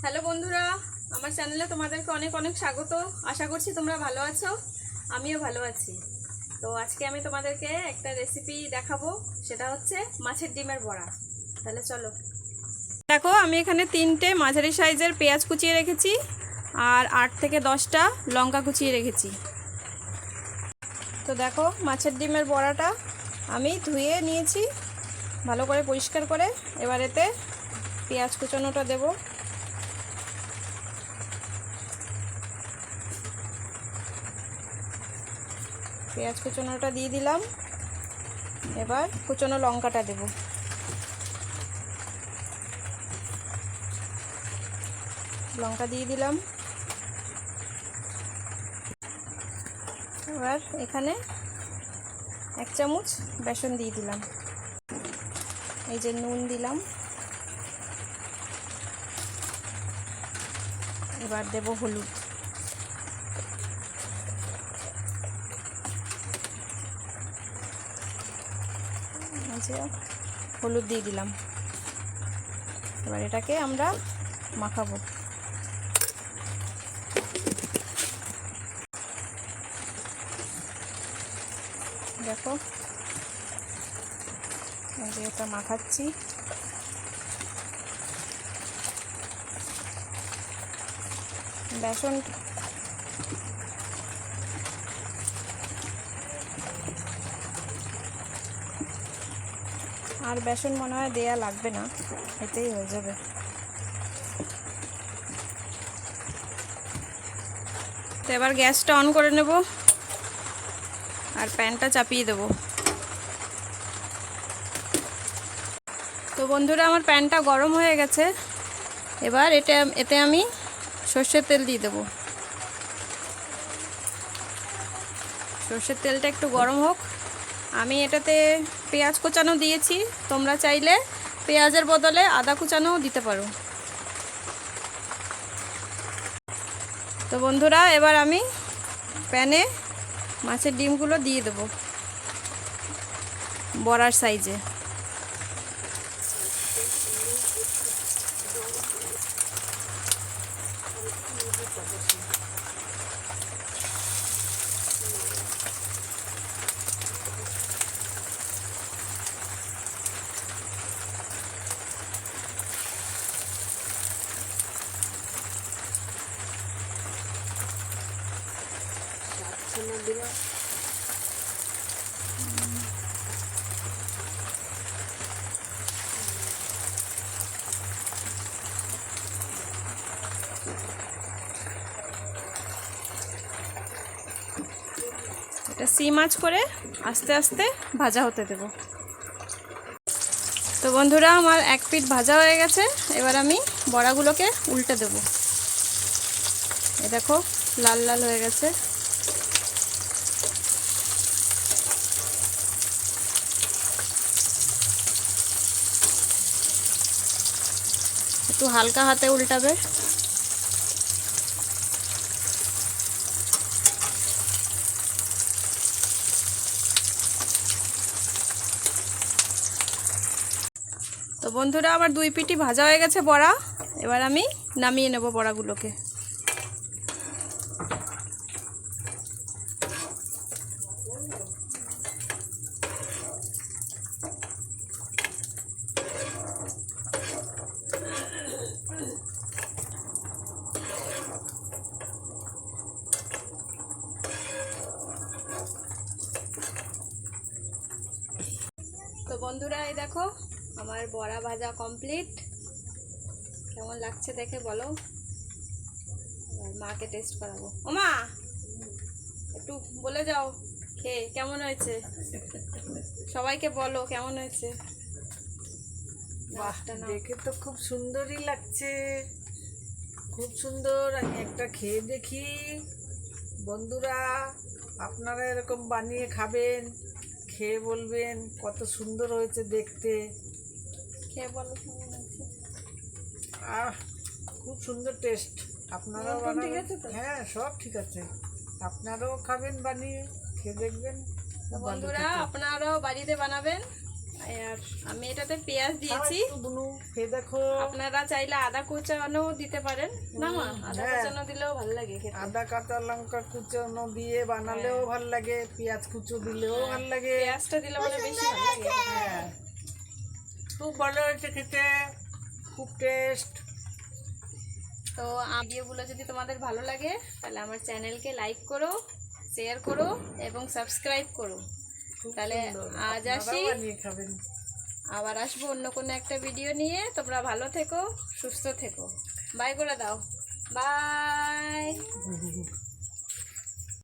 Hello বন্ধুরা, আমার চ্যানেলে তোমাদেরকে অনেক অনেক স্বাগত। আশা করছি তোমরা ভালো আছো, আমিও ভালো আছি। তো আজকে আমি তোমাদেরকে একটা রেসিপি দেখাবো, সেটা হচ্ছে মাছের ডিমের বড়া। তাহলে চলো। দেখো, আমি এখানে 3টে মাঝারি সাইজের পেঁয়াজ কুচিয়ে রেখেছি আর 8 থেকে 10টা লঙ্কা কুচিয়ে রেখেছি। তো দেখো, মাছের ডিমের বড়াটা আমি ধুয়ে নিয়েছি ভালো করে পরিষ্কার করে। এবার এতে পেঁয়াজ কুচানোটা দেবো। পেঁয়াজ কুচনোটা দিয়ে দিলাম। এবার কুচনো লঙ্কাটা দেব। লঙ্কা দিয়ে দিলাম। এবার এখানে 1 চামচ বেসন দিয়ে দিলাম। এই যে নুন দিলাম। এবার দেব হলুদ। হলুদ দিয়ে দিলাম। এবার এটাকে আমরা মাখাবো। দেখো, এটা মাখাচ্ছি। বেসন আর বেসন মনে হয় দেয়া লাগবে না, এতেই হয়ে যাবে। তো এবার গ্যাসটা অন করে নেব আর প্যানটা চাপিয়ে দেব। তো বন্ধুরা, আমার প্যানটা গরম হয়ে গেছে। এবার এতে আমি সর্ষের তেল দিয়ে দেব। সর্ষের তেলটা একটু গরম হোক। আমি এটাতে পেঁয়াজ কুচানো দিয়েছি, তোমরা চাইলে পেঁয়াজের বদলে আদা কুচানোও দিতে পারো। তো বন্ধুরা, এবার আমি প্যানে মাছের ডিমগুলো দিয়ে দেব বড়ার সাইজে। এটা সিম আঁচ করে আস্তে আস্তে ভাজা হতে দেব। তো বন্ধুরা, আমার 1 পিঠ ভাজা হয়ে গেছে। এবার আমি বড়াগুলোকে উল্টে দেব। এ দেখো, লাল লাল হয়ে গেছে। একটু হালকা হাতে উল্টাবে। তো বন্ধুরা, আমার 2 পিঠই ভাজা হয়ে গেছে বড়া। এবার আমি নামিয়ে নেব বড়াগুলোকে। তো বন্ধুরা, এই দেখো, আমার বড়া ভাজা কমপ্লিট। কেমন লাগছে দেখে বলো। এবার মাকে টেস্ট করাবো। ও মা, একটু বলে যাও খেয়ে কেমন হয়েছে। সবাইকে বলো কেমন হয়েছে। বাহ, দেখে তো খুব সুন্দরই লাগছে, খুব সুন্দর। আমি একটা খেয়ে দেখি। বন্ধুরা, আপনারা এরকম বানিয়ে খাবেন, খেয়ে বলবেন কত সুন্দর হয়েছে দেখতে। খেয়ে বলো কেমন হয়েছে। আহ, খুব সুন্দর টেস্ট। আপনারাও ঠিক বানাবেন। আছে তো? হ্যাঁ, সব ঠিক আছে। আপনারাও খাবেন, বানিয়ে খেয়ে দেখবেন। তো খুব ভালো বন্ধুরা, খেতে। আপনারাও বাড়িতে বানাবেন, আর আমি এটাতে পেঁয়াজ দিয়েছি। বুনু খেয়ে দেখো। আপনারা চাইলে আদা কুচানো দিতে পারেন না মা, আদা হ্যাঁ। কুচানো দিলেও ভালো লাগে খেতে। আদা কাঁচা লঙ্কা কুচোনো দিয়ে বানালেও ভাল লাগে, পেঁয়াজ কুচো দিলেও ভাল লাগে। পেঁয়াজটা দিলে মানে বেশি ভালো লাগে। হ্যাঁ, খুব ভালো হয়েছে খেতে, খুব টেস্ট। তো ভিডিওগুলো যদি তোমাদের ভালো লাগে তাহলে আমার চ্যানেলকে লাইক করো, শেয়ার করো এবং সাবস্ক্রাইব করো। তাহলে আজ আসি, বানিয়ে খাবেন। আবার আসবো অন্য কোনো একটা ভিডিও নিয়ে। তোমরা ভালো থেকো, সুস্থ থেকো। বাই করে দাও, বাই।